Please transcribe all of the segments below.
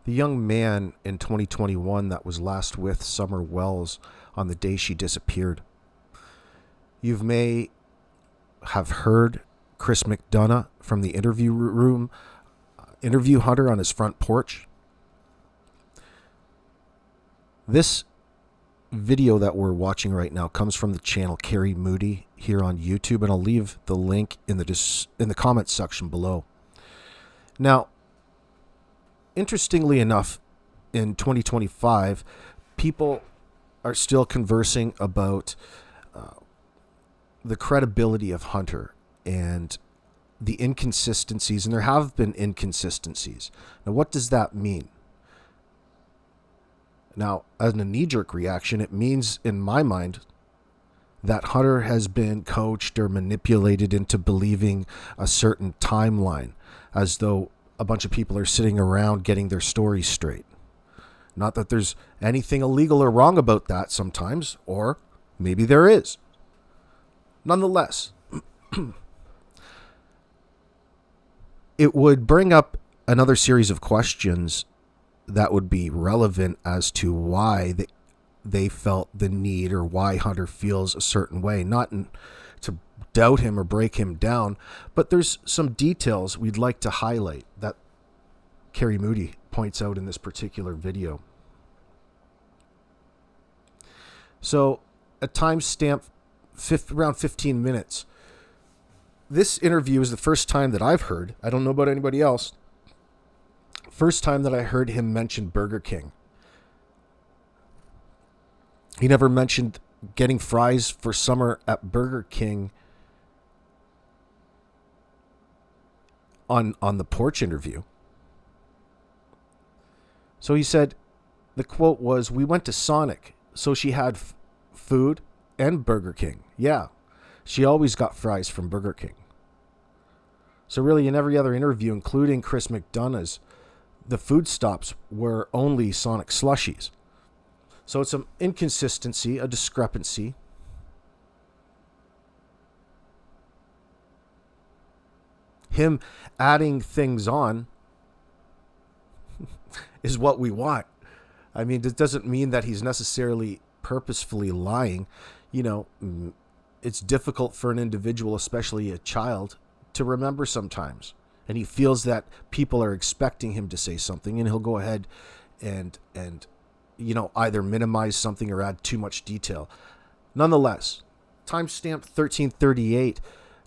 the young man in 2021 that was last with Summer Wells on the day she disappeared. You may have heard Chris McDonough from the interview room interview Hunter on his front porch. This video that we're watching right now comes from the channel Carrie Moody here on YouTube, and I'll leave the link in the comments section below. Now, interestingly enough, in 2025, people are still conversing about the credibility of Hunter and the inconsistencies, and there have been inconsistencies. Now, what does that mean? Now, as a knee-jerk reaction, it means, in my mind, that Hunter has been coached or manipulated into believing a certain timeline, as though a bunch of people are sitting around getting their stories straight. Not that there's anything illegal or wrong about that sometimes, or maybe there is. Nonetheless, it would bring up another series of questions that would be relevant as to why they felt the need, or why Hunter feels a certain way. Not to doubt him or break him down, but there's some details we'd like to highlight that Carrie Moody points out in this particular video. So, a timestamp around 15 minutes. This interview is the first time that I've heard, I don't know about anybody else, first time that I heard him mention Burger King. He never mentioned getting fries for Summer at Burger King on the porch interview. So he said, the quote was, "We went to Sonic, so she had food and Burger King. Yeah, she always got fries from Burger King." So really, in every other interview, including Chris McDonough's, the food stops were only Sonic slushies. So it's an inconsistency, a discrepancy. Him adding things on is what we want. I mean, it doesn't mean that he's necessarily purposefully lying. You know, it's difficult for an individual, especially a child, to remember sometimes. And he feels that people are expecting him to say something, and he'll go ahead and you know, either minimize something or add too much detail. Nonetheless, timestamp 1338,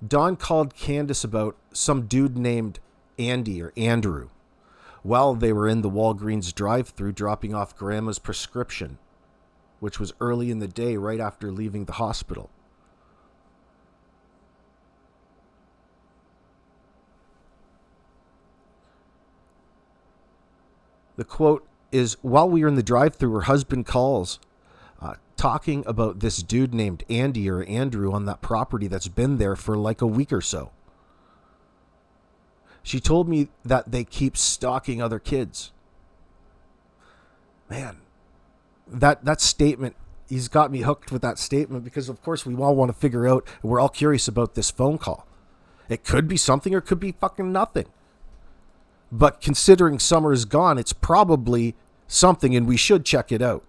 Don called Candace about some dude named Andy or Andrew while they were in the Walgreens drive-thru dropping off Grandma's prescription, which was early in the day right after leaving the hospital. The quote is, "While we were in the drive-thru, her husband calls talking about this dude named Andy or Andrew on that property that's been there for like a week or so. She told me that they keep stalking other kids." Man, that statement, he's got me hooked with that statement, because of course we all want to figure out, we're all curious about this phone call. It could be something or it could be fucking nothing. But considering Summer is gone, it's probably something, and we should check it out.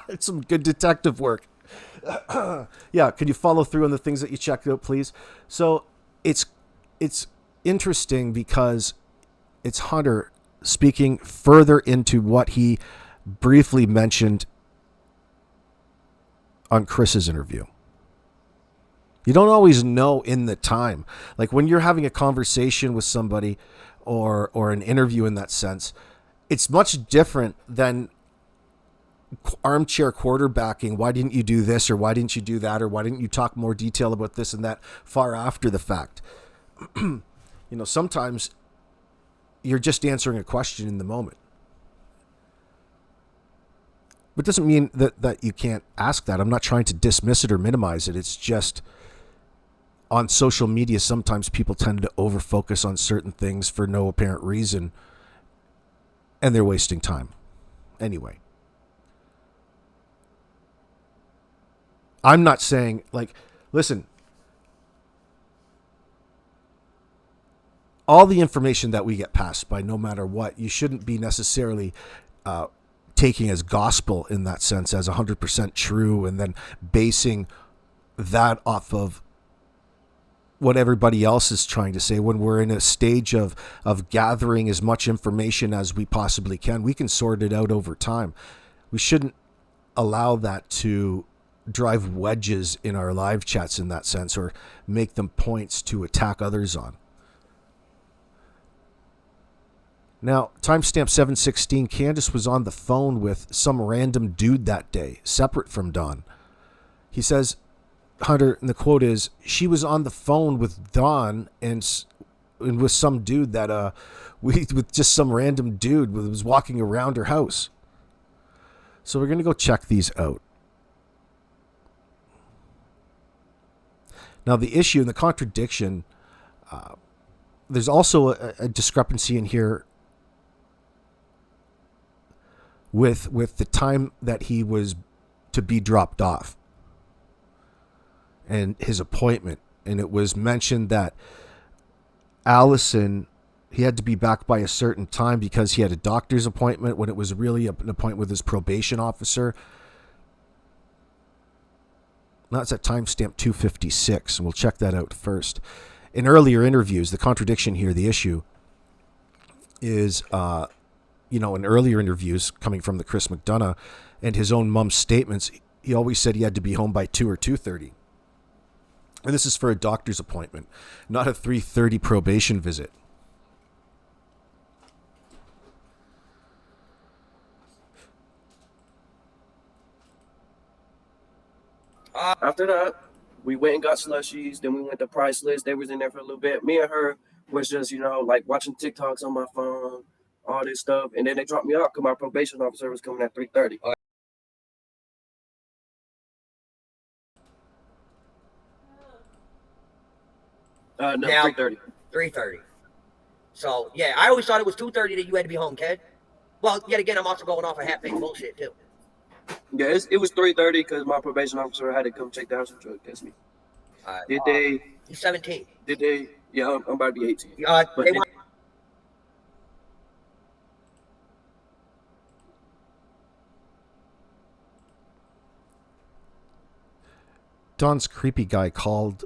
It's some good detective work. Yeah, could you follow through on the things that you checked out, please? So it's interesting because it's Hunter speaking further into what he briefly mentioned on Chris's interview. You don't always know in the time. Like when you're having a conversation with somebody or an interview in that sense, it's much different than armchair quarterbacking. Why didn't you do this, or why didn't you do that, or why didn't you talk more detail about this and that far after the fact? You know, sometimes you're just answering a question in the moment. But it doesn't mean that you can't ask that. I'm not trying to dismiss it or minimize it. It's just on social media, sometimes people tend to overfocus on certain things for no apparent reason, and they're wasting time. Anyway, I'm not saying, like, listen, all the information that we get passed by, no matter what, you shouldn't be necessarily taking as gospel in that sense, as 100% true, and then basing that off of what everybody else is trying to say. When we're in a stage of gathering as much information as we possibly can, we can sort it out over time. We shouldn't allow that to drive wedges in our live chats in that sense, or make them points to attack others on. Now, timestamp 7:16, Candace was on the phone with some random dude that day, separate from Don. He says, Hunter, and the quote is, she was on the phone with Don and with some dude that, with just some random dude who was walking around her house. So we're going to go check these out. Now, the issue and the contradiction, there's also a discrepancy in here with the time that he was to be dropped off and his appointment. And it was mentioned that Allison, he had to be back by a certain time because he had a doctor's appointment, when it was really an appointment with his probation officer. That's at timestamp 256, and we'll check that out first. In earlier interviews, the contradiction here, the issue is, in earlier interviews coming from the Chris McDonough and his own mom's statements, he always said he had to be home by 2 or 2:30. And this is for a doctor's appointment, not a 3:30 probation visit. After that, we went and got slushies. Then we went to Priceless. They was in there for a little bit. Me and her was just, like watching TikToks on my phone, all this stuff. And then they dropped me off because my probation officer was coming at 3:30. No, 3:30. 3:30. So, yeah, I always thought it was 2:30 that you had to be home, kid. Well, yet again, I'm also going off of half-baked bullshit, too. Yeah, it was 3:30 because my probation officer had to come check the house and drug test me. Did they? You're 17. Did they? Yeah, I'm about to be 18. Don's creepy guy called.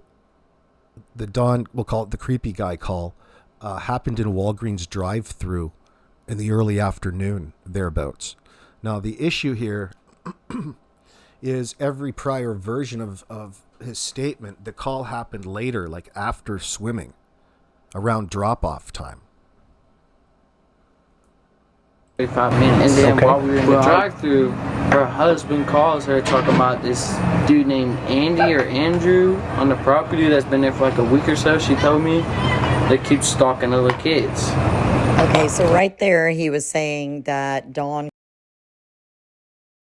We'll call it the creepy guy call, happened in Walgreens drive-through in the early afternoon, thereabouts. Now, the issue here is every prior version of his statement, the call happened later, like after swimming, around drop-off time. 45 minutes. And then while we were in the drive-thru, her husband calls her talking about this dude named Andy or Andrew on the property that's been there for like a week or so, she told me, that keeps stalking other kids. Okay, so right there he was saying that Dawn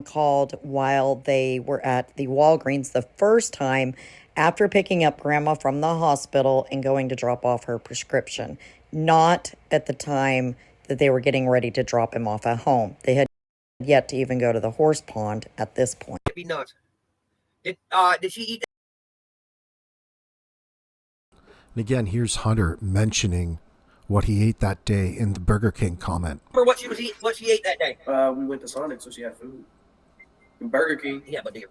called while they were at the Walgreens the first time after picking up Grandma from the hospital and going to drop off her prescription, not at the time that they were getting ready to drop him off at home. They had yet to even go to the horse pond at this point. Be nuts. Did she eat that? And again, here's Hunter mentioning what he ate that day in the Burger King comment. Remember what she ate that day? We went to Sonic, so she had food. From Burger King. Yeah, but dear.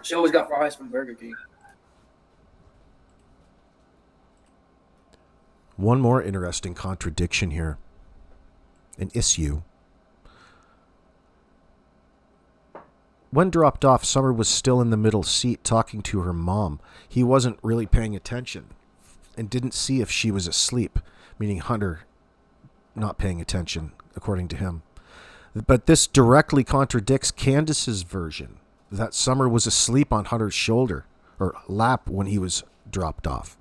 She always got fries from Burger King. One more interesting contradiction here. An issue. When dropped off, Summer was still in the middle seat talking to her mom. He wasn't really paying attention and didn't see if she was asleep, meaning Hunter not paying attention, according to him. But this directly contradicts Candace's version, that Summer was asleep on Hunter's shoulder or lap when he was dropped off.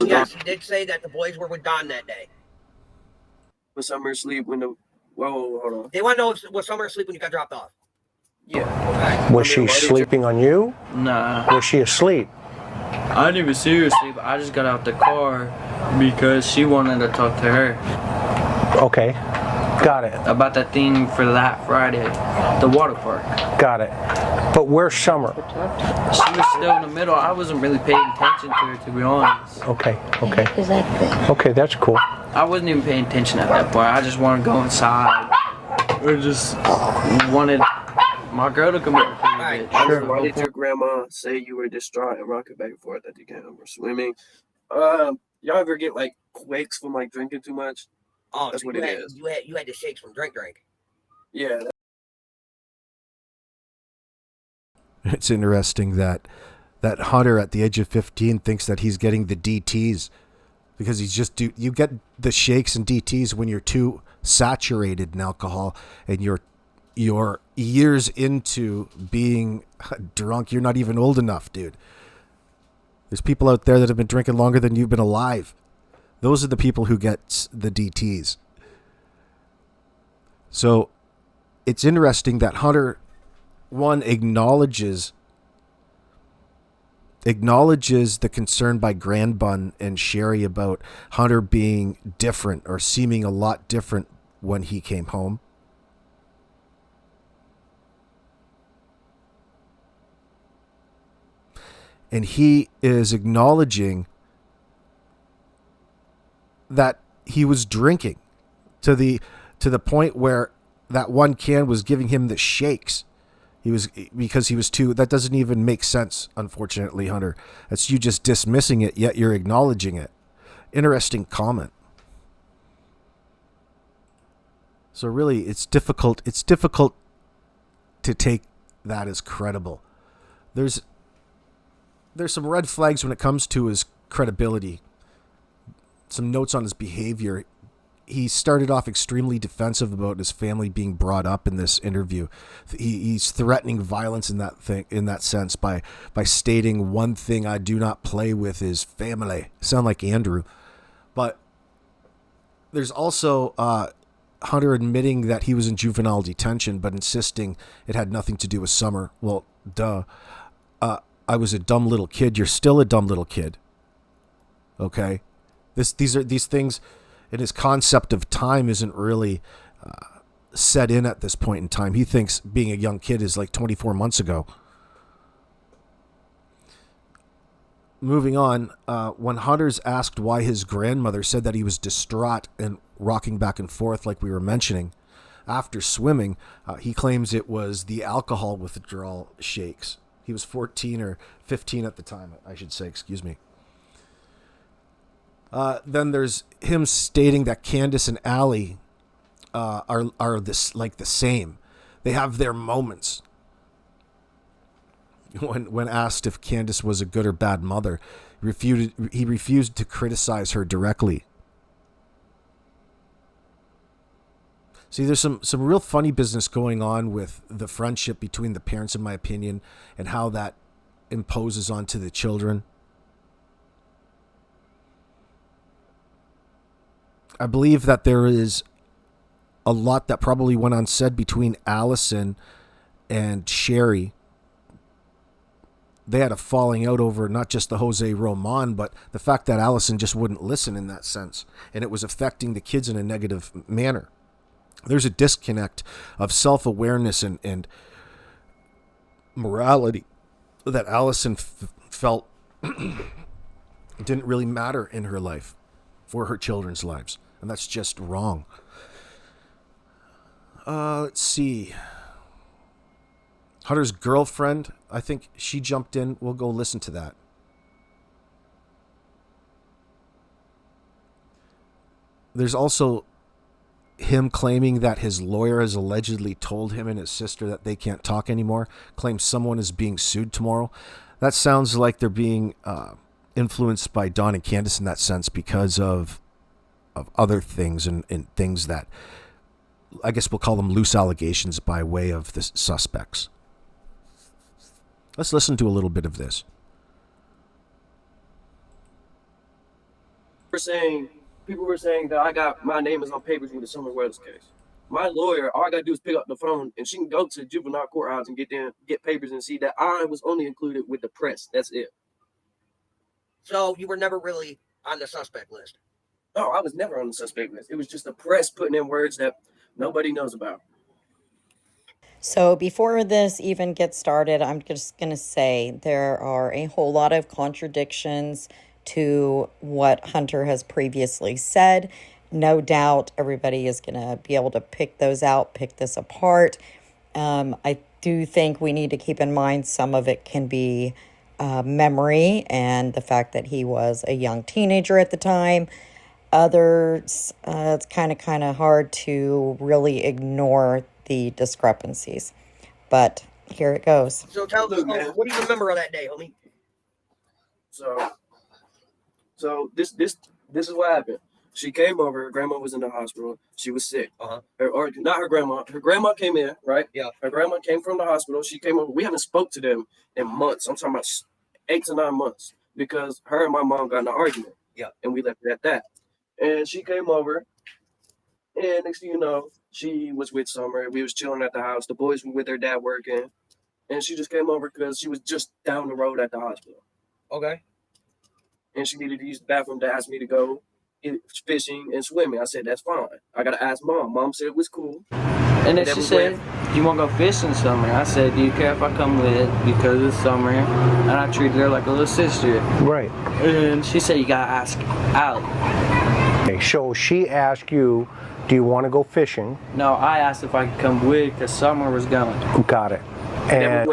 Yeah, she did say that the boys were with Don that day. Was Summer asleep when the... Whoa, hold on. They want to know was Summer asleep when you got dropped off? Yeah. Okay. Was she sleeping on you? Nah. Was she asleep? I didn't even see her asleep. I just got out the car because she wanted to talk to her. Okay. Got it. about that thing for that Friday, the water park. Got it. But where's Summer? She was still in the middle. I wasn't really paying attention to her, to be honest. Okay. Exactly. Okay, that's cool. I wasn't even paying attention at that point. I just wanted to go inside. Or just wanted my girl to come over for a bit. Sure. Why did your grandma say you were distraught and rocking back and forth at the camp or swimming? Y'all ever get like quakes from like drinking too much? Oh, That's so what you it had, is. You had the shakes from drink. Yeah. It's interesting that Hunter at the age of 15 thinks that he's getting the DTs because you get the shakes and DTs when you're too saturated in alcohol and you're years into being drunk. You're not even old enough, dude. There's people out there that have been drinking longer than you've been alive. Those are the people who get the DTs. So it's interesting that Hunter, one, acknowledges the concern by Grandbun and Sherry about Hunter being different or seeming a lot different when he came home. And he is acknowledging that he was drinking to the point where that one can was giving him the shakes. Because he was too. That doesn't even make sense, unfortunately, Hunter. That's you just dismissing it, yet you're acknowledging it. Interesting comment. So really, it's difficult. It's difficult to take that as credible. There's some red flags when it comes to his credibility. Some notes on his behavior. He started off extremely defensive about his family being brought up in this interview. He's threatening violence in that sense by stating one thing I do not play with is family. Sound like Andrew. But there's also Hunter admitting that he was in juvenile detention, but insisting it had nothing to do with Summer. Well, duh. I was a dumb little kid. You're still a dumb little kid. Okay? These things, and his concept of time isn't really set in at this point in time. He thinks being a young kid is like 24 months ago. Moving on, when Hunter's asked why his grandmother said that he was distraught and rocking back and forth like we were mentioning after swimming, he claims it was the alcohol withdrawal shakes. He was 14 or 15 at the time, I should say, excuse me. Then there's him stating that Candace and Allie are this like the same. They have their moments. When asked if Candace was a good or bad mother, he refused to criticize her directly. See, there's some real funny business going on with the friendship between the parents, in my opinion, and how that imposes onto the children. I believe that there is a lot that probably went unsaid between Allison and Sherry. They had a falling out over not just the Jose Roman, but the fact that Allison just wouldn't listen in that sense. And it was affecting the kids in a negative manner. There's a disconnect of self-awareness and morality that Allison felt didn't really matter in her life for her children's lives. And that's just wrong. Let's see. Hunter's girlfriend, I think she jumped in. We'll go listen to that. There's also him claiming that his lawyer has allegedly told him and his sister that they can't talk anymore, claims someone is being sued tomorrow. That sounds like they're being influenced by Don and Candace in that sense because of other things and things that I guess we'll call them loose allegations by way of the suspects. Let's listen to a little bit of this. People were saying that I got my name is on papers with the Summer Wells case. My lawyer, all I gotta do is pick up the phone and she can go to the juvenile courthouse and get papers and see that I was only included with the press. That's it. So you were never really on the suspect list? No, I was never on the suspect list. It was just the press putting in words that nobody knows about. So before this even gets started, I'm just going to say there are a whole lot of contradictions to what Hunter has previously said. No doubt everybody is going to be able to pick those out, pick this apart. I do think we need to keep in mind some of it can be memory and the fact that he was a young teenager at the time. Others, it's kind of hard to really ignore the discrepancies. But here it goes. So tell me, what do you remember of that day, homie? So this is what happened. She came over. Her grandma was in the hospital. She was sick. Or not her grandma. Her grandma came in, right? Yeah. Her grandma came from the hospital. She came over. We haven't spoke to them in months. I'm talking about 8 to 9 months because her and my mom got in an argument. Yeah. And we left it at that. And she came over. And next thing you know, she was with Summer. We was chilling at the house. The boys were with their dad working. And she just came over because she was just down the road at the hospital. Okay. And she needed to use the bathroom to ask me to go fishing and swimming. I said, that's fine. I got to ask Mom. Mom said it was cool. And then she said, you want to go fishing summer? I said, do you care if I come with because it's summer? And I treated her like a little sister. Right. And she said, you got to ask Allie. Okay, so she asked you, do you want to go fishing? No, I asked if I could come with because Summer was going. Got it. And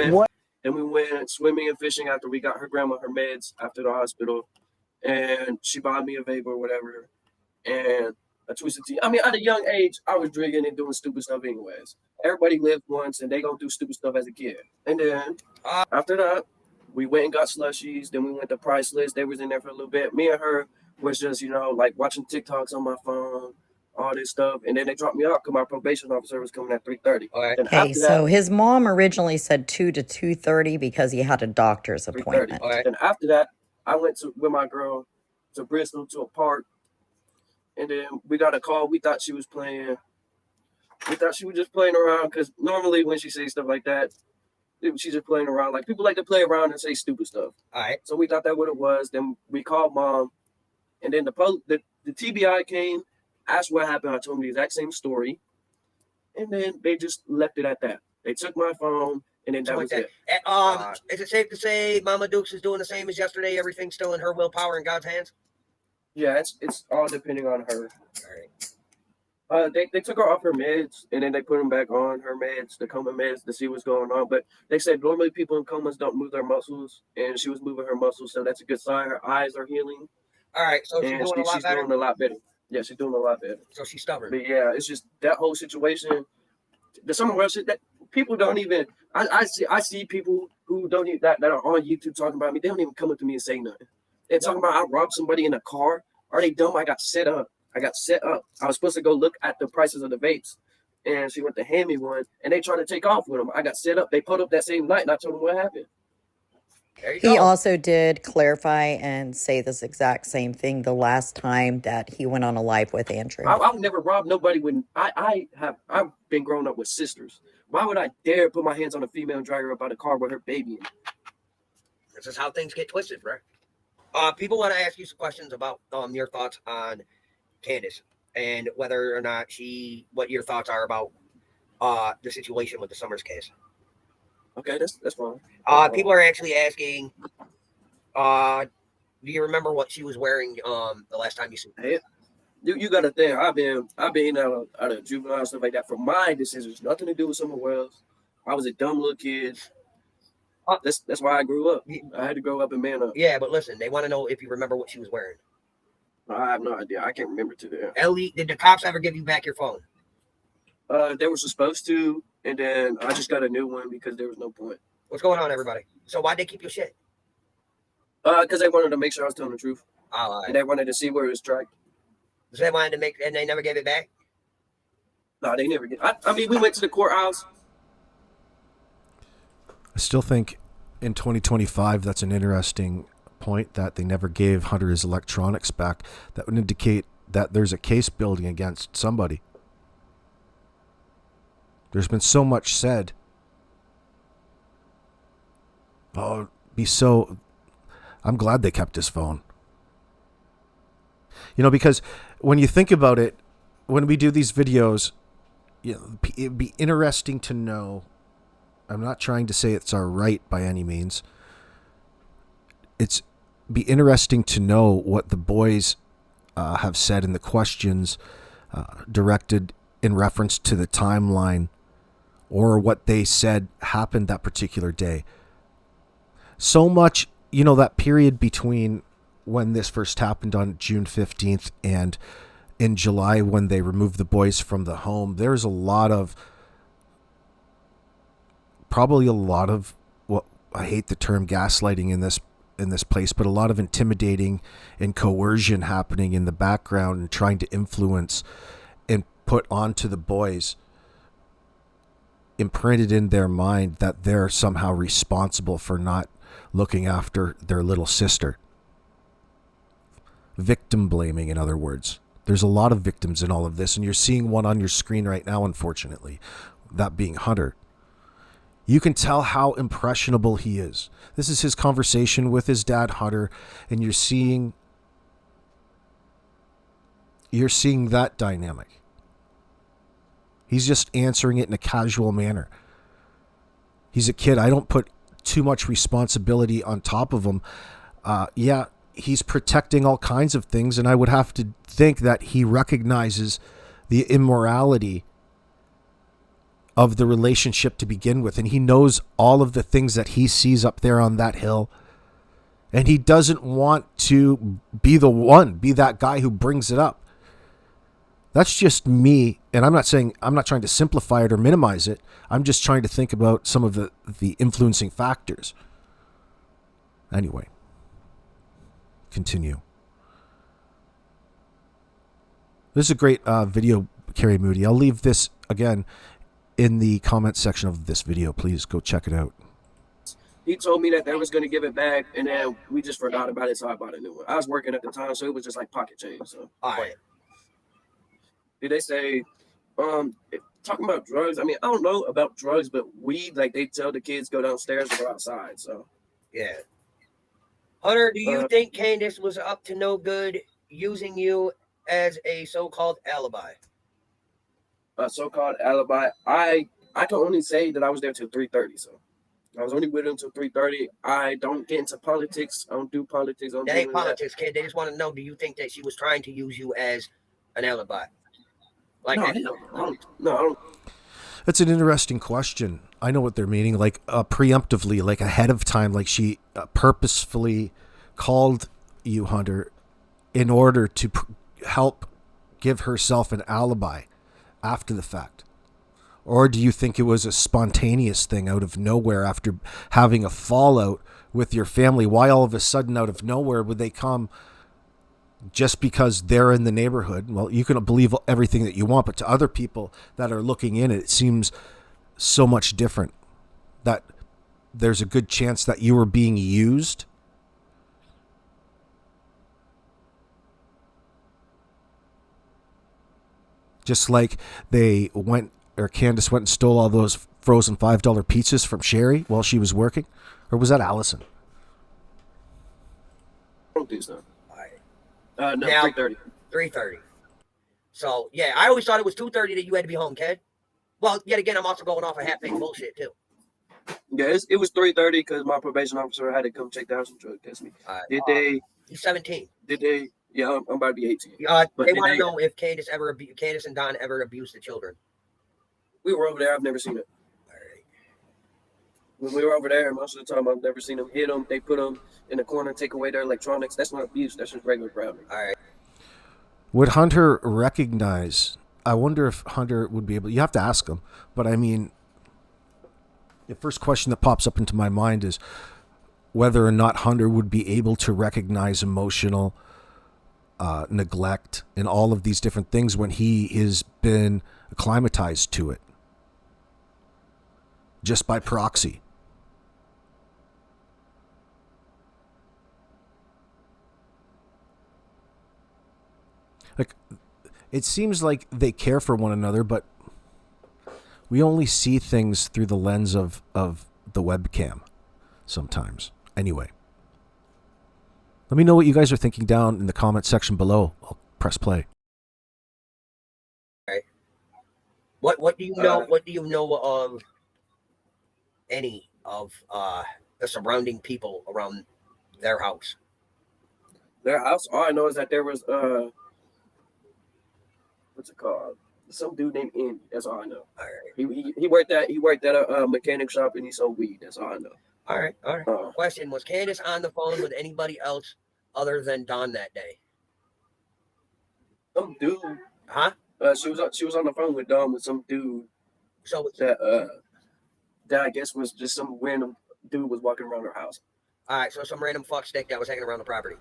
then we went swimming and fishing after we got her grandma her meds after the hospital. And she bought me a vape or whatever. And a twisted tea. I mean, at a young age, I was drinking and doing stupid stuff anyways. Everybody lived once and they gonna do stupid stuff as a kid. And then after that, we went and got slushies. Then we went to Priceless. They was in there for a little bit. Me and her was just, like watching TikToks on my phone, all this stuff. And then they dropped me off because my probation officer was coming at 3:30. Okay, so his mom originally said 2 to 2:30 because he had a doctor's appointment. And after that, I went with my girl to Bristol to a park. And then we got a call. We thought she was playing. We thought she was just playing around because normally when she says stuff like that, she's just playing around. Like people like to play around and say stupid stuff. All right. So we thought that what it was. Then we called Mom. And then the TBI came, asked what happened. I told them the exact same story. And then they just left it at that. They took my phone, and then that was it. Is it safe to say Mama Dukes is doing the same as yesterday? Everything's still in her willpower and God's hands? Yeah, it's all depending on her. All right. They took her off her meds, and then they put them back on her meds, the coma meds, to see what's going on. But they said normally people in comas don't move their muscles, and she was moving her muscles, so that's a good sign. Her eyes are healing. All right, so she's doing a lot better? Yeah, she's doing a lot better. So she's stubborn. But yeah, it's just that whole situation. There's some real shit that people don't even. I see people who don't even that are on YouTube talking about me. They don't even come up to me and say nothing. They're talking about I robbed somebody in a car. Are they dumb? I got set up. I was supposed to go look at the prices of the vapes, and she went to hand me one, and they tried to take off with them. I got set up. They pulled up that same night, and I told them what happened. He also did clarify and say this exact same thing the last time that he went on a live with Andrew. I've never robbed nobody when I've been growing up with sisters. Why would I dare put my hands on a female and drag her up out of the car with her baby in it? This is how things get twisted, bro. People want to ask you some questions about your thoughts on Candace and whether or not what your thoughts are about the situation with the Summers case. Okay, that's fine. People are actually asking, do you remember what she was wearing the last time you seen her? Hey, you got to think. I've been out of juvenile and stuff like that for my decisions. Nothing to do with someone else. I was a dumb little kid. That's why I grew up. I had to grow up and man up. Yeah, but listen, they want to know if you remember what she was wearing. I have no idea. I can't remember today. Ellie, did the cops ever give you back your phone? They were supposed to, and then I just got a new one because there was no point. What's going on, everybody? So why'd they keep your shit? Because they wanted to make sure I was telling the truth. All right. And they wanted to see where it was tracked. So they wanted to make, and they never gave it back? No, they never did. I mean, we went to the courthouse. I still think in 2025, that's an interesting point that they never gave Hunter his electronics back. That would indicate that there's a case building against somebody. There's been so much said. Oh, I'm glad they kept his phone. Because when you think about it, when we do these videos, it'd be interesting to know. I'm not trying to say it's our right by any means. It's be interesting to know what the boys have said in the questions directed in reference to the timeline, or what they said happened that particular day. So much, that period between when this first happened on June 15th and in July when they removed the boys from the home, there's probably a lot of what I hate the term gaslighting in this place, but a lot of intimidating and coercion happening in the background and trying to influence and put onto the boys, imprinted in their mind that they're somehow responsible for not looking after their little sister. Victim blaming, in other words. There's a lot of victims in all of this, and you're seeing one on your screen right now, unfortunately, that being Hunter. You can tell how impressionable he is. This is his conversation with his dad, Hunter, and you're seeing that dynamic. He's just answering it in a casual manner. He's a kid. I don't put too much responsibility on top of him. He's protecting all kinds of things, and I would have to think that he recognizes the immorality of the relationship to begin with, and he knows all of the things that he sees up there on that hill, and he doesn't want to be that guy who brings it up. That's just me, and I'm not trying to simplify it or minimize it. I'm just trying to think about some of the influencing factors. Anyway, continue. This is a great video, Carrie Moody. I'll leave this again in the comment section of this video. Please go check it out. He told me that they was going to give it back, and then we just forgot about it, so I bought a new one. I was working at the time, so it was just like pocket change. So, All right. Did they say, talking about drugs? I mean, I don't know about drugs, but weed, like they tell the kids go downstairs or go outside. So, yeah. Hunter, do you think Candace was up to no good using you as a so-called alibi? A so-called alibi. I can only say that I was there till 3:30. So I was only with him till 3:30. I don't get into politics. I don't do politics. That ain't politics, kid. They just want to know: do you think that she was trying to use you as an alibi? Like, no, I don't. That's an interesting question. I know what they're meaning, like preemptively, like ahead of time, like she purposefully called you, Hunter, in order to help give herself an alibi after the fact. Or do you think it was a spontaneous thing out of nowhere after having a fallout with your family? Why all of a sudden out of nowhere would they come just because they're in the neighborhood? Well, you can believe everything that you want, but to other people that are looking in, it seems so much different, that there's a good chance that you were being used. Just like Candace went and stole all those frozen $5 pizzas from Sherry while she was working. Or was that Allison? I don't think so. No, now, 3:30. 3:30. So, yeah, I always thought it was 2:30 that you had to be home, kid. Well, yet again, I'm also going off of half-baked bullshit, too. Yeah, it was 3:30 because my probation officer had to come check down some drug test me. He's 17. Did they? Yeah, I'm about to be 18. They want to know if Candace and Don ever abused the children. We were over there. I've never seen it. All right. When we were over there, most of the time I've never seen them hit them. They put them in the corner, take away their electronics. That's not abuse. That's just regular grounding. All right. Would Hunter recognize? I wonder if Hunter would be able. You have to ask him, but I mean, the first question that pops up into my mind is whether or not Hunter would be able to recognize emotional neglect and all of these different things when he has been acclimatized to it just by proxy. Like, it seems like they care for one another, but we only see things through the lens of the webcam sometimes. Anyway, let me know what you guys are thinking down in the comment section below. I'll press play. All right. What do you know? What do you know of any of the surrounding people around their house? Their house. All I know is that there was what's it called? Some dude named Andy. That's all I know. All right. He worked at a mechanic shop and he sold weed. That's all I know. All right. Question: was Candace on the phone with anybody else other than Don that day? Some dude. Huh? She was on the phone with Don with some dude. So that I guess was just some random dude was walking around her house. All right. So some random fuckstick that was hanging around the property.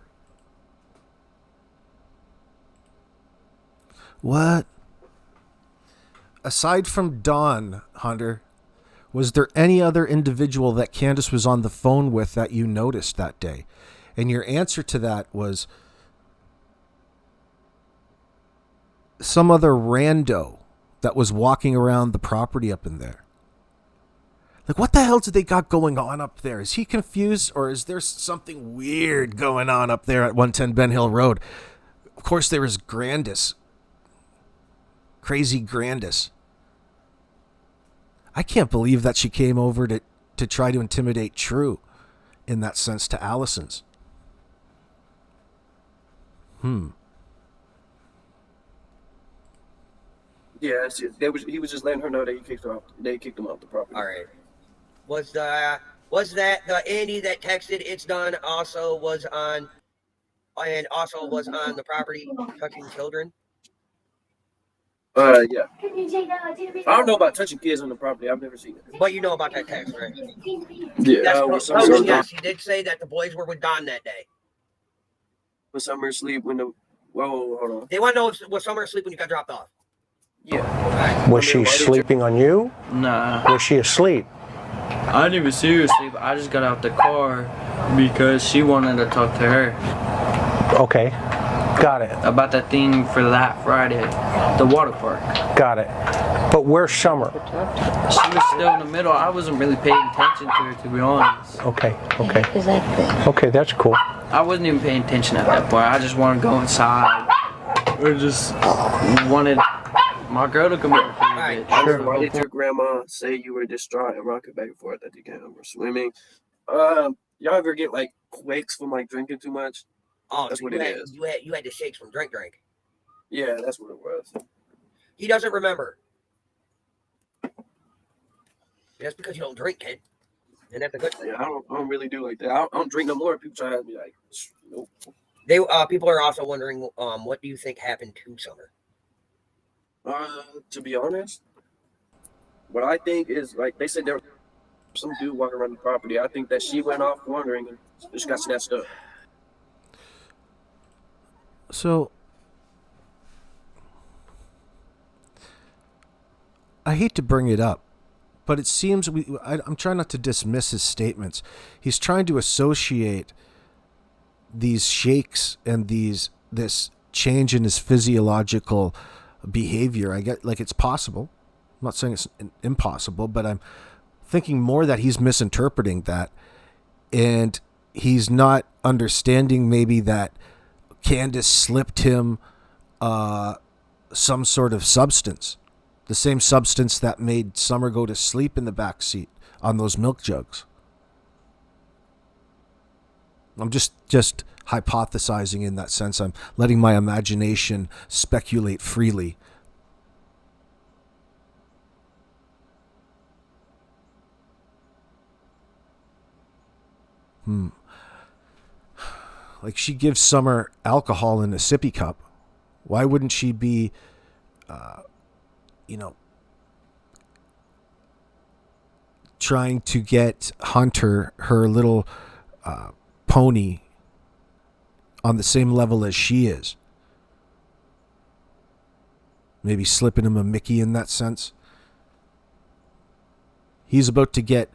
What? Aside from Dawn, Hunter, was there any other individual that Candace was on the phone with that you noticed that day? And your answer to that was some other rando that was walking around the property up in there. Like, what the hell do they got going on up there? Is he confused, or is there something weird going on up there at 110 Ben Hill Road? Of course, there is Grandis. Crazy Grandis. I can't believe that she came over to try to intimidate True in that sense to Allison's. Yeah, he was just letting her know that they kicked him off the property. All right. Was that the Andy that texted "It's done" also was on the property touching children? Yeah. I don't know about touching kids on the property. I've never seen it. But you know about that text, right? Yeah. Yes, he did say that the boys were with Don that day. Was Summer asleep when the... Whoa, hold on. They want to know was Summer asleep when you got dropped off? Yeah. Right. Was she sleeping on you? Nah. Was she asleep? I didn't even see her asleep. I just got out the car because she wanted to talk to her. Okay. Got it. About that thing for that Friday, the water park. Got it. But where's Summer? She was still in the middle. I wasn't really paying attention to her, to be honest. Okay. Okay, that's cool. I wasn't even paying attention at that point. I just wanted to go inside. Or just wanted my girl to come here for a bit. Sure. Why did your grandma say you were distraught and rocking back and forth at the camp or swimming? Y'all ever get like quakes from like drinking too much? Oh, that's so what it is. You had the shakes from drink. Yeah, that's what it was. He doesn't remember. That's because you don't drink, kid. And that's a good thing. Yeah, I don't really do like that. I don't drink no more. People try to be like, nope. People are also wondering, what do you think happened to Summer? To be honest, what I think is like they said there was some dude walking around the property. I think that she went off wandering and just got snatched up. So, I hate to bring it up, but it seems I'm trying not to dismiss his statements. He's trying to associate these shakes and this change in his physiological behavior. I get like it's possible. I'm not saying it's impossible, but I'm thinking more that he's misinterpreting that, and he's not understanding maybe that Candace slipped him some sort of substance, the same substance that made Summer go to sleep in the back seat on those milk jugs. I'm just hypothesizing in that sense. I'm letting my imagination speculate freely. Like, she gives Summer alcohol in a sippy cup. Why wouldn't she be, trying to get Hunter her little pony on the same level as she is? Maybe slipping him a Mickey in that sense. He's about to get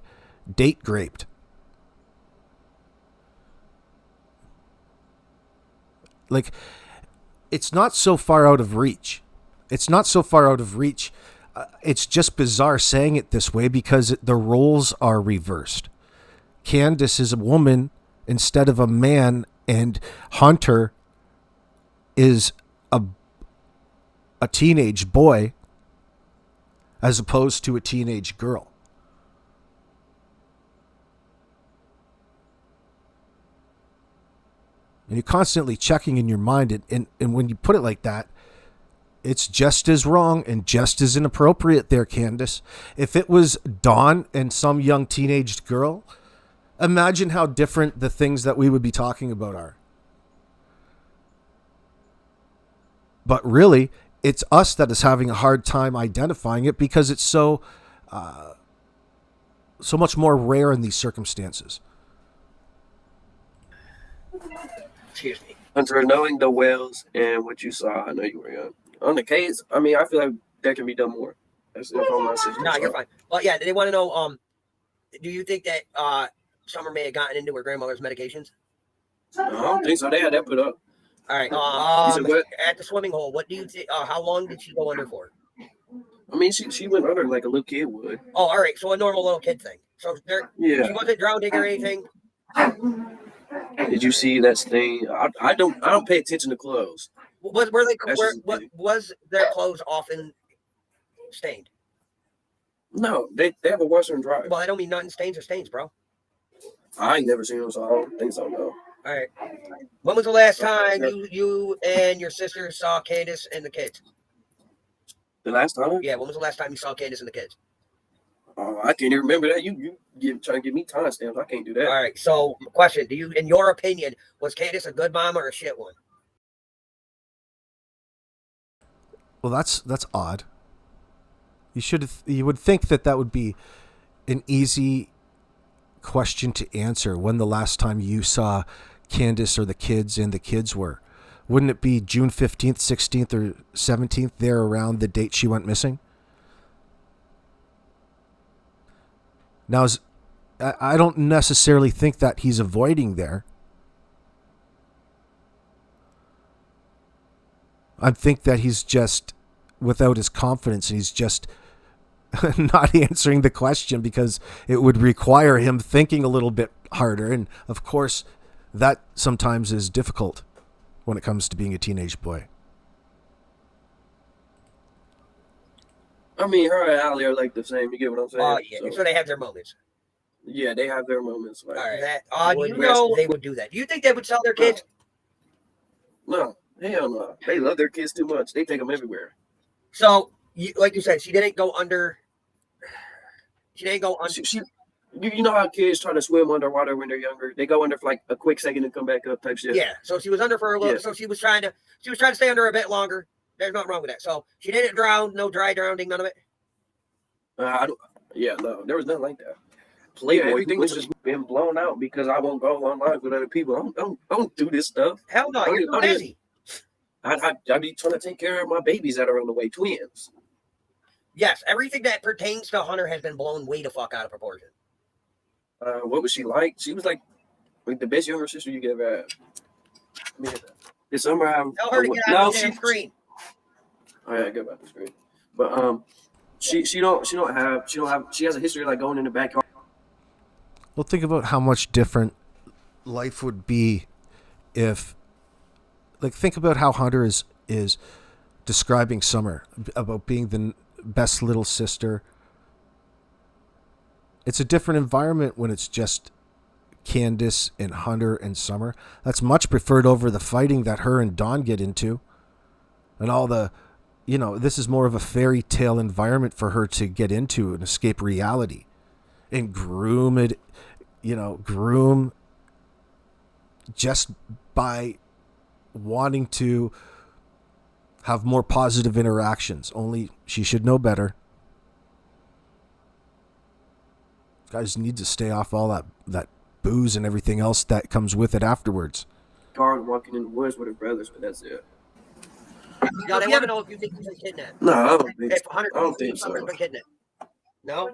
date graped. Like, it's not so far out of reach. It's just bizarre saying it this way because the roles are reversed. Candace is a woman instead of a man, and Hunter is a teenage boy. as opposed to a teenage girl. And you're constantly checking in your mind, and when you put it like that, it's just as wrong and just as inappropriate there, Candace. If it was Dawn and some young teenage girl, imagine how different the things that we would be talking about are. But really, it's us that is having a hard time identifying it because it's so much more rare in these circumstances. Excuse me. Hunter, knowing the whales and what you saw, I know you were young. On the case, I mean, I feel like there can be done more. That's all my sister. No, you're fine. Well, yeah, they want to know, do you think that Summer may have gotten into her grandmother's medications? No, I don't think so. They had that put up. All right. At the swimming hole, what do you think? How long did she go under for? I mean, she went under like a little kid would. Oh, all right. So a normal little kid thing. So yeah, she wasn't drowning or anything. Did you see that stain? I don't pay attention to clothes. Was their clothes often stained? No, they have a washer and dryer. Well, I don't mean nothing stains or stains, bro. I ain't never seen them, so I don't think so. No. All right. When was the last time you and your sister saw Candace and the kids? The last time? Yeah. When was the last time you saw Candace and the kids? I can't even remember that. You trying to give me timestamps. I can't do that. All right. So, question: do you, in your opinion, was Candace a good mom or a shit one? Well, that's odd. You would think that would be an easy question to answer. When the last time you saw Candace or the kids and the kids were? Wouldn't it be June 15th, 16th, or 17th, there around the date she went missing? Now, I don't necessarily think that he's avoiding there. I think that he's just without his confidence, and he's just not answering the question because it would require him thinking a little bit harder. And of course, that sometimes is difficult when it comes to being a teenage boy. I mean, her and Allie are like the same. You get what I'm saying? Oh, yeah. So they have their moments. Yeah, they have their moments. Like, all right. You know they would do that. Do you think they would sell their kids? No, hell no. They love their kids too much. They take them everywhere. So, like you said, she didn't go under. She didn't go under. You know how kids try to swim underwater when they're younger? They go under for like a quick second and come back up type shit. Yeah. So she was under for a little. Yeah. So she was trying to stay under a bit longer. There's nothing wrong with that. So she didn't drown. No dry drowning. None of it. No, there was nothing like that. Playboy, everything was just been blown out because I won't go online with other people. I don't do this stuff. Hell no, you're too busy. I be trying to take care of my babies that are on the way, twins. Yes, everything that pertains to Hunter has been blown way the fuck out of proportion. What was she like? She was like the best younger sister you could ever have. I mean, this summer tell her to get out of the damn screen. All right, go about the screen. But she has a history of like going in the backyard. Well, think about how much different life would be if, like, think about how Hunter is describing Summer about being the best little sister. It's a different environment when it's just Candace and Hunter and Summer. That's much preferred over the fighting that her and Dawn get into. And all the, this is more of a fairy tale environment for her to get into and escape reality. And groom just by wanting to have more positive interactions. Only she should know better. Guys need to stay off all that booze and everything else that comes with it afterwards. Guard walking in the woods with her brothers, but that's it. No, they want to know if you think he's been kidnapped. No, I don't think so. I don't think so. Been kidnapped. No?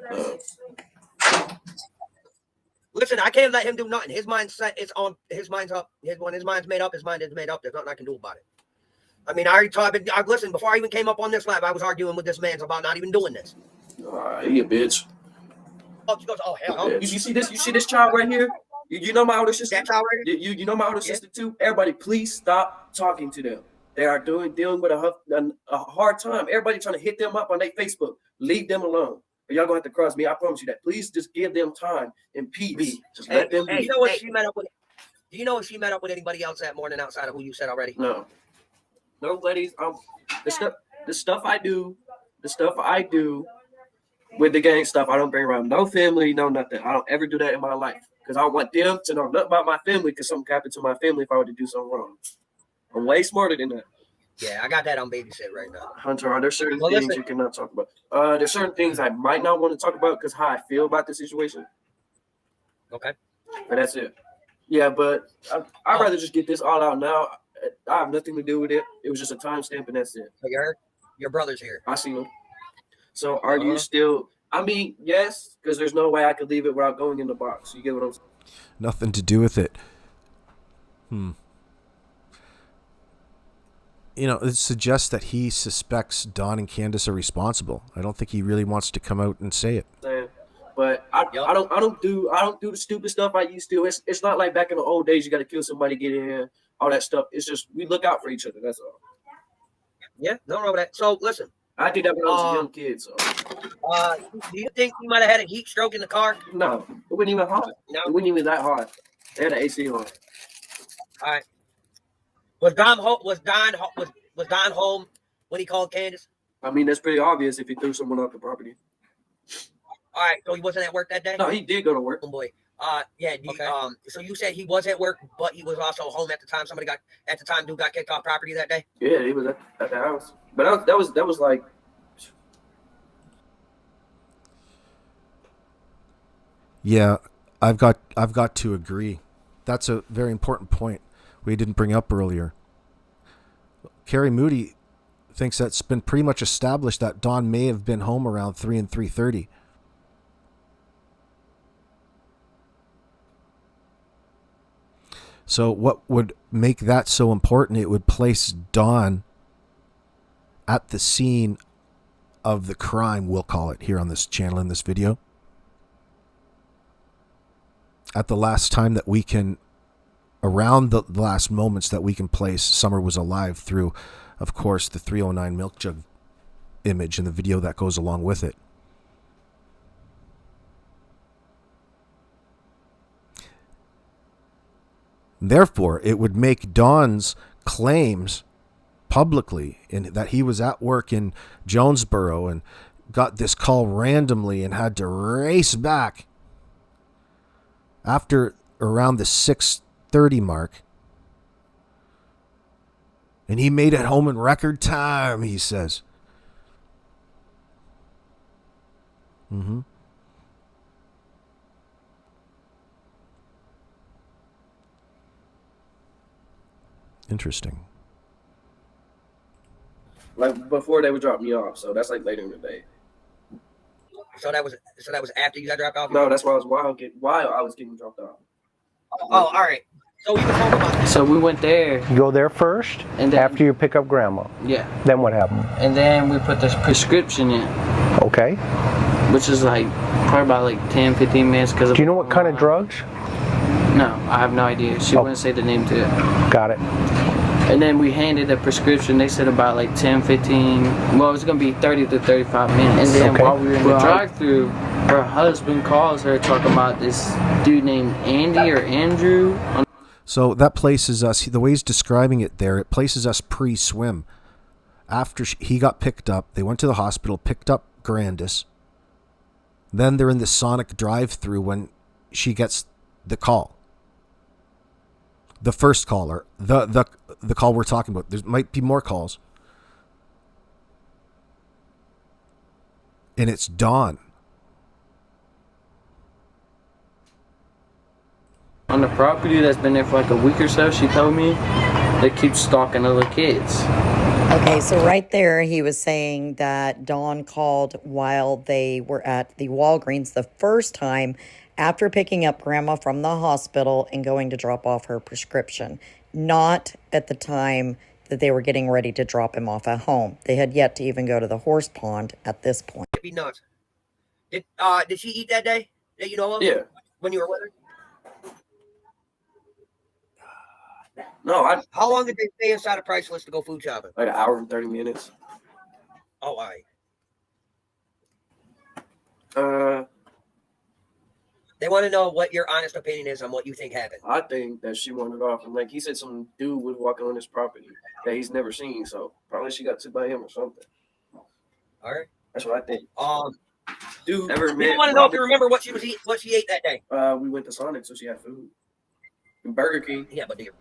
Listen, I can't let him do nothing. His mind's set. It's on. His mind's up. When his mind's made up, his mind is made up. There's nothing I can do about it. I mean, I already told. Listen, before I even came up on this lab, I was arguing with this man about not even doing this. He a bitch. Oh, she goes, oh hell. You see this? You see this child right here? You know my older sister. That child right here? You know my older sister too. Everybody, please stop talking to them. They are dealing with a hard time. Everybody trying to hit them up on their Facebook. Leave them alone. Or y'all gonna have to cross me. I promise you that. Please just give them time and peace. Just let them be. You know what she met up with? Do you know if she met up with anybody else that morning outside of who you said already? No. No, ladies. The stuff I do with the gang stuff, I don't bring around no family, no nothing. I don't ever do that in my life because I want them to know nothing about my family because something happened to my family if I were to do something wrong. I'm way smarter than that. Yeah, I got that on babysit right now. Hunter, there's certain things you cannot talk about. There's certain things I might not want to talk about because how I feel about the situation. Okay. But that's it. Yeah, but I'd rather just get this all out now. I have nothing to do with it. It was just a timestamp and that's it. So your brother's here. I see him. So are you still? I mean, yes, because there's no way I could leave it without going in the box. You get what I'm saying? Nothing to do with it. You know, it suggests that he suspects Don and Candace are responsible. I don't think he really wants to come out and say it. But I don't do the stupid stuff I used to. It's not like back in the old days you got to kill somebody, get in, all that stuff. It's just we look out for each other. That's all. Yeah, no wrong with that. So listen, I did that when I was a young kid. So, do you think he might have had a heat stroke in the car? No, it wasn't even hot. No, it wasn't even that hot. They had an AC on. All right. Was Don home when he called Candace? I mean, that's pretty obvious if he threw someone off the property. All right, so he wasn't at work that day? No, he did go to work. Oh boy. Yeah. So you said he was at work, but he was also home at the time. Dude got kicked off property that day. Yeah, he was at the house. But that was like. Yeah, I've got to agree. That's a very important point we didn't bring up earlier. Carrie Moody thinks that's been pretty much established that Don may have been home around 3 and 3:30. So what would make that so important? It would place Don at the scene of the crime, we'll call it here on this channel in this video. At the last time that we can, around the last moments that we can place Summer was alive through, of course, the 309 milk jug image and the video that goes along with it. Therefore, it would make Don's claims publicly in that he was at work in Jonesboro and got this call randomly and had to race back after around the 6:30 mark. And he made it home in record time, he says. Interesting. Like before they would drop me off, so that's like later in the day. So that was after you got dropped off? No, that's why I was getting dropped off. Oh, all right. So we were talking about that. So we went there. You go there first, And then- after you pick up Grandma. Yeah. Then what happened? And then we put this prescription in, Okay. which is like probably about like 10, 15 minutes. Do you know what kind of drugs? No, I have no idea. She wouldn't say the name to it. Got it. And then we handed the prescription. They said about like 10, 15. Well, it was going to be 30 to 35 minutes. And then Okay. while we were in the drive-thru, her husband calls her talking about this dude named Andy or Andrew. So that places us, the way he's describing it there, it places us pre-swim. After he got picked up, they went to the hospital, picked up Grandis. Then they're in the Sonic drive-thru when she gets the call. The first caller, the call we're talking about. There might be more calls. And it's Dawn. On the property that's been there for like a week or so, she told me, they keep stalking other kids. Okay, so right there, he was saying that Dawn called while they were at the Walgreens the first time after picking up Grandma from the hospital and going to drop off her prescription, not at the time that they were getting ready to drop him off at home. They had yet to even go to the horse pond at this point. It'd be nuts. Did she eat that day that you know of? Yeah. When you were with her? No, How long did they stay inside of Priceless to go food shopping? like an hour and 30 minutes. Oh, all right. They want to know what your honest opinion is on what you think happened. I think that she wandered off, and like he said, some dude was walking on his property that he's never seen. So probably she got took by him or something. All right. That's what I think. Dude, Never people met want to know if Robert. you remember what she ate that day. We went to Sonic, so she had food. And Burger King. Yeah, but do you?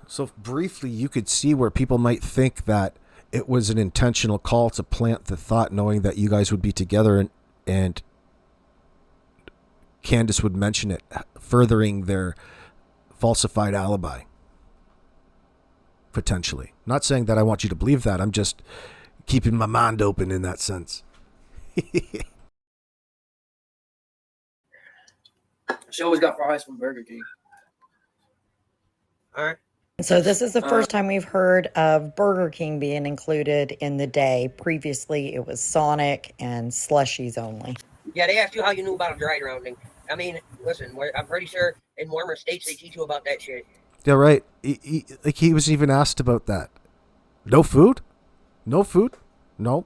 So briefly, you could see where people might think that it was an intentional call to plant the thought, knowing that you guys would be together, and Candace would mention it, furthering their falsified alibi. Potentially. Not saying that I want you to believe that. I'm just keeping my mind open in that sense. She always got fries from Burger King. All right. So this is the first time we've heard of Burger King being included in the day. Previously, it was Sonic and slushies only. Yeah, they asked you how you knew about a dry drowning. I mean, listen, I'm pretty sure in warmer states they teach you about that shit. Yeah, right. He was even asked about that. No food? No food? No.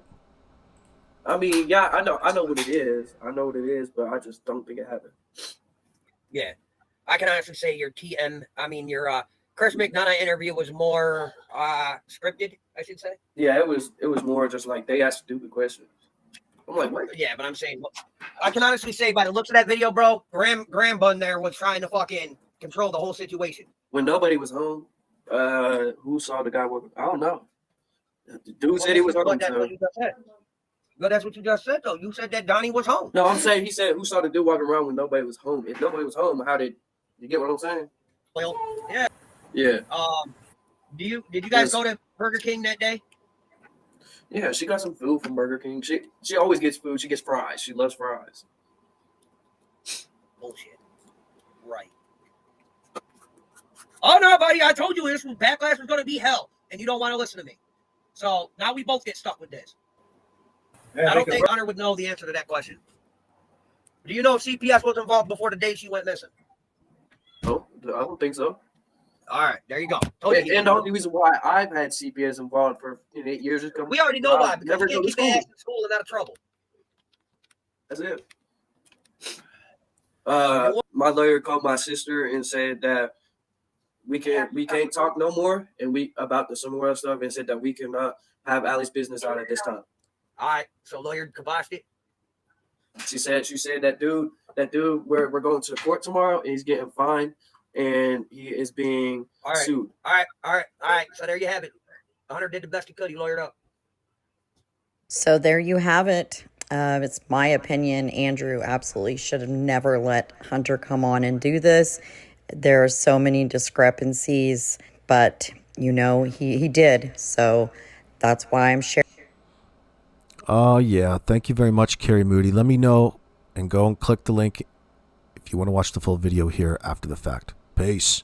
I mean, yeah, I know what it is. I know what it is, but I just don't think it happened. Yeah. I can honestly say your Chris McDonough interview was more scripted, I should say. Yeah, it was more just like they asked stupid questions. I'm like, what? Yeah, but I'm saying, I can honestly say by the looks of that video, bro, Graham Bun there was trying to fucking control the whole situation. When nobody was home, who saw the guy walking? I don't know. The dude said he was home. That's what you just said. No, that's what you just said, though. You said that Donnie was home. No, I'm saying he said who saw the dude walking around when nobody was home. If nobody was home, how did you get what I'm saying? Well, yeah. Yeah. Did you guys go to Burger King that day? Yeah, she got some food from Burger King. She always gets food. She gets fries. She loves fries. Bullshit. Right. Oh no, buddy! I told you this backlash was going to be hell, and you don't want to listen to me. So now we both get stuck with this. Yeah, I don't think Hunter would know the answer to that question. Do you know if CPS was involved before the day she went missing? No, I don't think so. All right, there you go. And the only reason why I've had CPS involved for 8 years is because we already know why, because never you can't keep their ass in school and out of trouble. That's it. My lawyer called my sister and said that we can't talk no more, and about the Samora stuff, and said that we cannot have Allie's business out at this time. All right, so lawyer kiboshed it. She said that dude, we're going to the court tomorrow, and he's getting fined, and he is being sued. All right. So there you have it. Hunter did the best he could. He lawyered up. So there you have it. It's my opinion. Andrew absolutely should have never let Hunter come on and do this. There are so many discrepancies, but he did. So that's why I'm sharing. Oh, yeah. Thank you very much, Carrie Moody. Let me know and go and click the link if you want to watch the full video here after the fact. Peace.